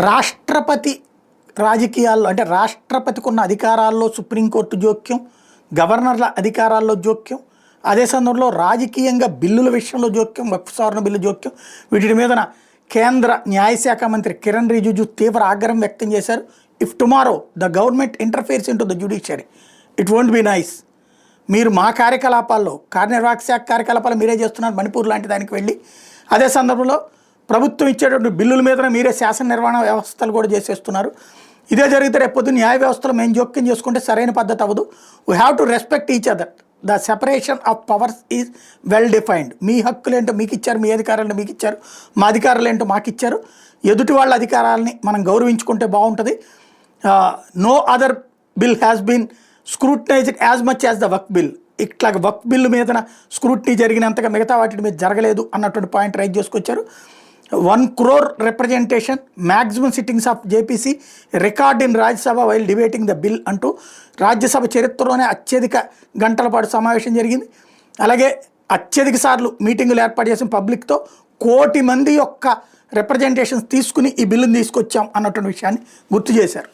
రాష్ట్రపతి రాజకీయాల్లో అంటే రాష్ట్రపతికి ఉన్న అధికారాల్లో సుప్రీంకోర్టు జోక్యం, గవర్నర్ల అధికారాల్లో జోక్యం, అదే సందర్భంలో రాజకీయంగా బిల్లుల విషయంలో జోక్యం, వక్ఫ్ సవరణ బిల్లు జోక్యం, వీటి మీదన కేంద్ర న్యాయశాఖ మంత్రి కిరణ్ రిజిజు తీవ్ర ఆగ్రహం వ్యక్తం చేశారు. If tomorrow the government interferes into the judiciary it won't be nice. మీరు మా కార్యకలాపాల్లో కార్యనిర్వాహక శాఖ కార్యకలాపాలు మీరే చేస్తున్నారు మణిపూర్ లాంటి దానికి వెళ్ళి, అదే సందర్భంలో ప్రభుత్వం ఇచ్చేటువంటి బిల్లుల మీద మీరే శాసన నిర్వహణ వ్యవస్థలు కూడా చేసేస్తున్నారు. ఇదే జరిగితే రేపొద్దు న్యాయ వ్యవస్థలో మేము జోక్యం చేసుకుంటే సరైన పద్ధతి అవ్వదు. We have to respect each other. The separation of powers is well defined. మీ హక్కులు ఏంటో మీకు ఇచ్చారు, మీ అధికారాలు మీకు ఇచ్చారు, మా అధికారాలు ఏంటో మాకు ఇచ్చారు. ఎదుటి వాళ్ళ అధికారాలని మనం గౌరవించుకుంటే బాగుంటుంది. No other bill has been scrutinized as much as the Waqf bill. ఇట్లా వక్ఫ్ బిల్లు మీద స్క్రూటనీ జరిగినంతగా మిగతా వాటి మీద జరగలేదు అన్నటువంటి point rise చేసుకొచ్చారు. 1 crore representation, maximum sittings of JPC record in Rajya Sabha while debating the bill అంటూ రాజ్యసభ చరిత్రలోనే అత్యధిక గంటల పాటు సమావేశం జరిగింది. అలాగే అత్యధిక సార్లు మీటింగులు ఏర్పాటు చేసిన పబ్లిక్తో 1 కోటి మంది యొక్క రిప్రజెంటేషన్స్ తీసుకుని ఈ బిల్లును తీసుకొచ్చాం అన్నటువంటి విషయాన్ని గుర్తు చేశారు.